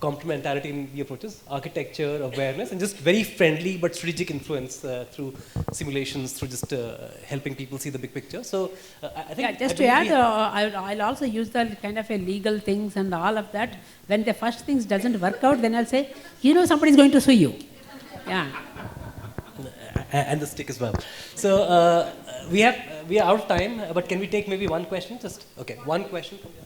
complementarity in the approaches, architecture, awareness, and just very friendly but strategic influence through simulations, through just helping people see the big picture. So I think... Yeah, just to add, I'll also use the kind of a legal things and all of that. When the first things doesn't work out, then I'll say, somebody's going to sue you. Yeah. And the stick as well. So we are out of time, but can we take maybe one question? Just, okay, one question from you.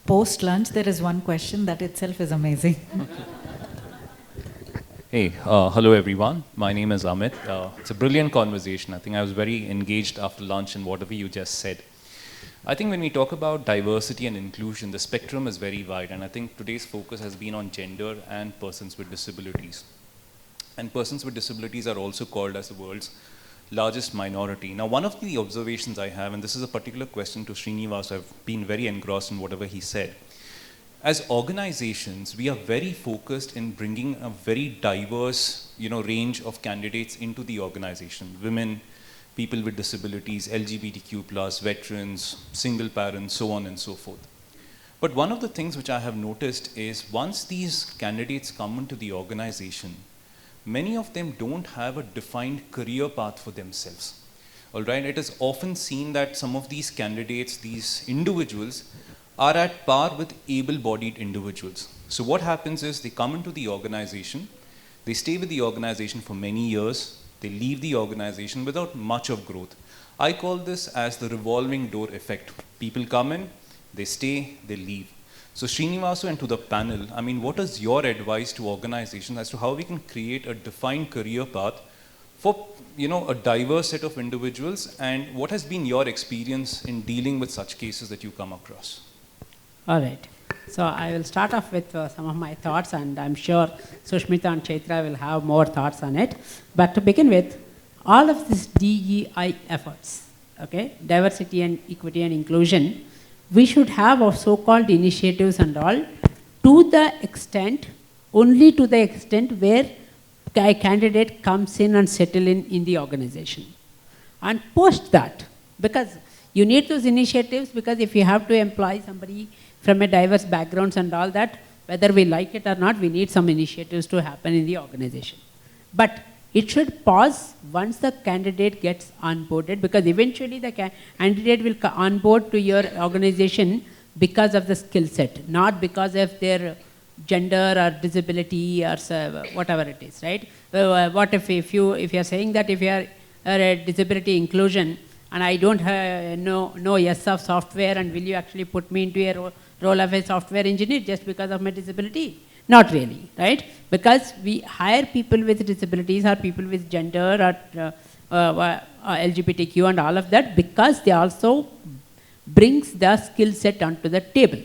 Post-lunch, there is one question that itself is amazing. Hey, hello everyone. My name is Amit. It's a brilliant conversation. I think I was very engaged after lunch in whatever you just said. I think when we talk about diversity and inclusion, the spectrum is very wide, and I think today's focus has been on gender and persons with disabilities. And persons with disabilities are also called as the world's largest minority. Now, one of the observations I have, and this is a particular question to Srinivas, I've been very engrossed in whatever he said. As organizations, we are very focused in bringing a very diverse, range of candidates into the organization. Women, people with disabilities, LGBTQ+, veterans, single parents, so on and so forth. But one of the things which I have noticed is once these candidates come into the organization, many of them don't have a defined career path for themselves. All right, it is often seen that some of these candidates, these individuals, are at par with able-bodied individuals. So what happens is they come into the organization, they stay with the organization for many years, they leave the organization without much of growth. I call this as the revolving door effect. People come in, they stay, they leave. So Srinivasu and to the panel, I mean, what is your advice to organizations as to how we can create a defined career path for, a diverse set of individuals, and what has been your experience in dealing with such cases that you come across? All right. So I will start off with some of my thoughts, and I'm sure Sushmita and Chaitra will have more thoughts on it. But to begin with, all of these DEI efforts, okay, diversity and equity and inclusion, we should have our so-called initiatives and all to the extent, only to the extent where a candidate comes in and settle in the organization. And post that, because you need those initiatives, because if you have to employ somebody from a diverse backgrounds and all that, whether we like it or not, we need some initiatives to happen in the organization. But it should pause once the candidate gets onboarded, because eventually the candidate will onboard to your organization because of the skill set, not because of their gender or disability or whatever it is, right? What if you are saying that if you are a disability inclusion and I don't know yes of software, and will you actually put me into a role of a software engineer just because of my disability? Not really, right? Because we hire people with disabilities or people with gender or LGBTQ and all of that, because they also brings the skill set onto the table,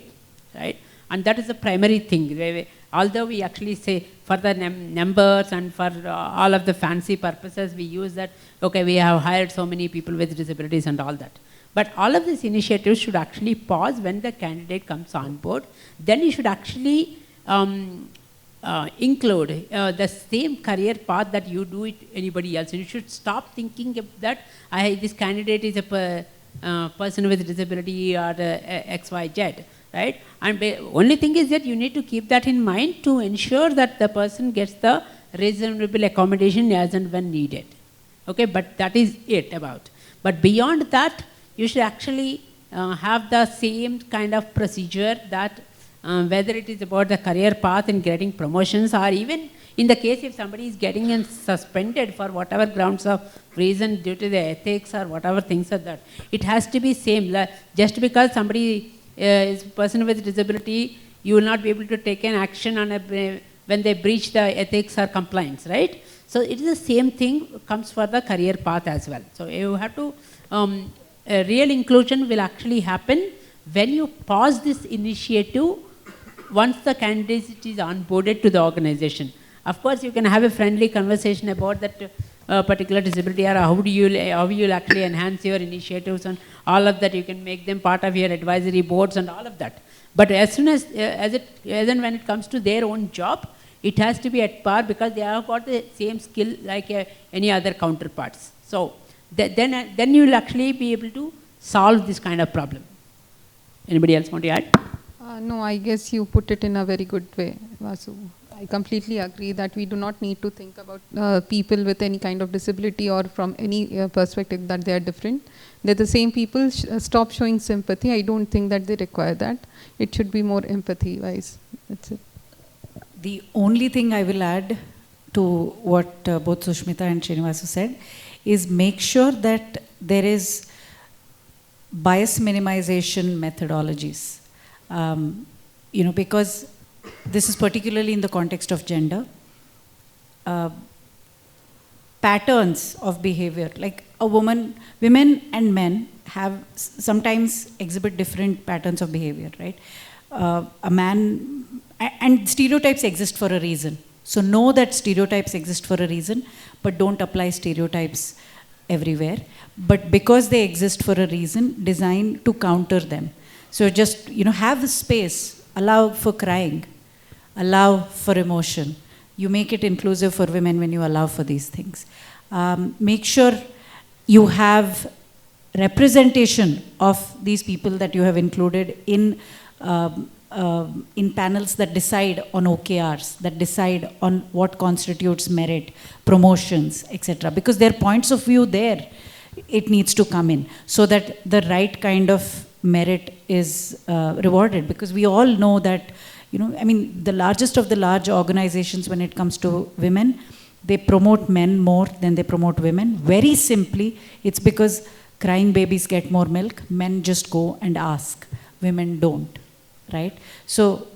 right? And that is the primary thing. Although we actually say for the numbers and for all of the fancy purposes, we use that, okay, we have hired so many people with disabilities and all that. But all of these initiatives should actually pause when the candidate comes on board. Then you should actually include the same career path that you do it anybody else. And you should stop thinking that this candidate is a person with disability or XYZ. right? And only thing is that you need to keep that in mind to ensure that the person gets the reasonable accommodation as and when needed. Okay, but that is it about. But beyond that, you should actually have the same kind of procedure that whether it is about the career path and getting promotions, or even in the case if somebody is getting suspended for whatever grounds of reason due to the ethics or whatever things like that, it has to be same. Just because somebody is a person with disability, you will not be able to take an action on when they breach the ethics or compliance, right? So it is the same thing comes for the career path as well. So you have to, real inclusion will actually happen when you pause this initiative once the candidate is onboarded to the organization. Of course, you can have a friendly conversation about that particular disability, or how you will actually enhance your initiatives and all of that. You can make them part of your advisory boards and all of that. But as soon as and when it comes to their own job, it has to be at par, because they have got the same skill like any other counterparts. So then you will actually be able to solve this kind of problem. Anybody else want to add? No, I guess you put it in a very good way, Vasu. I completely agree that we do not need to think about people with any kind of disability or from any perspective that they are different. They're the same people. Stop showing sympathy. I don't think that they require that. It should be more empathy-wise. That's it. The only thing I will add to what both Sushmita and Srinivasu said is make sure that there is bias minimization methodologies. Because this is particularly in the context of gender. Patterns of behavior, like women and men have sometimes exhibit different patterns of behavior, right? A man, and stereotypes exist for a reason. So know that stereotypes exist for a reason, but don't apply stereotypes everywhere. But because they exist for a reason, design to counter them. So just, have the space, allow for crying, allow for emotion. You make it inclusive for women when you allow for these things. Make sure you have representation of these people that you have included in panels that decide on OKRs, that decide on what constitutes merit, promotions, etc. Because there are points of view there, it needs to come in so that the right kind of merit is rewarded. Because we all know that, the largest of the large organizations when it comes to women, they promote men more than they promote women. Very simply, it's because crying babies get more milk. Men just go and ask. Women don't, right? So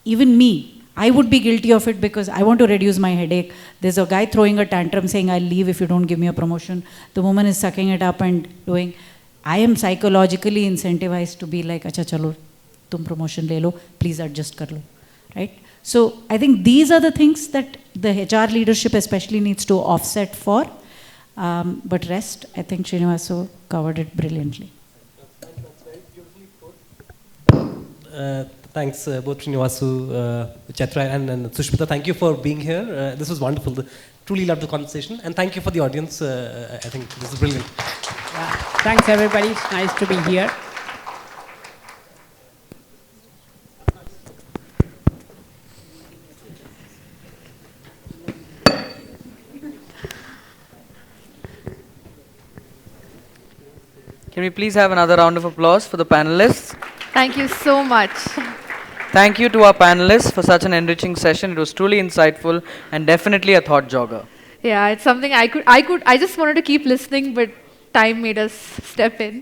even me, I would be guilty of it because I want to reduce my headache. There's a guy throwing a tantrum saying, I'll leave if you don't give me a promotion. The woman is sucking it up and doing. I am psychologically incentivized to be like, acha chalo, tum promotion le lo, please adjust kar lo, right? So I think these are the things that the HR leadership especially needs to offset for. But rest, I think Srinivasu covered it brilliantly. Thanks both Srinivasu, CHAITRA and Sushmita. Thank you for being here. This was wonderful. Truly loved the conversation. And thank you for the audience. I think this is brilliant. Thanks everybody. It's nice to be here. Can we please have another round of applause for the panelists? Thank you so much. Thank you to our panelists for such an enriching session. It was truly insightful and definitely a thought jogger. Yeah, it's something I just wanted to keep listening, but time made us step in.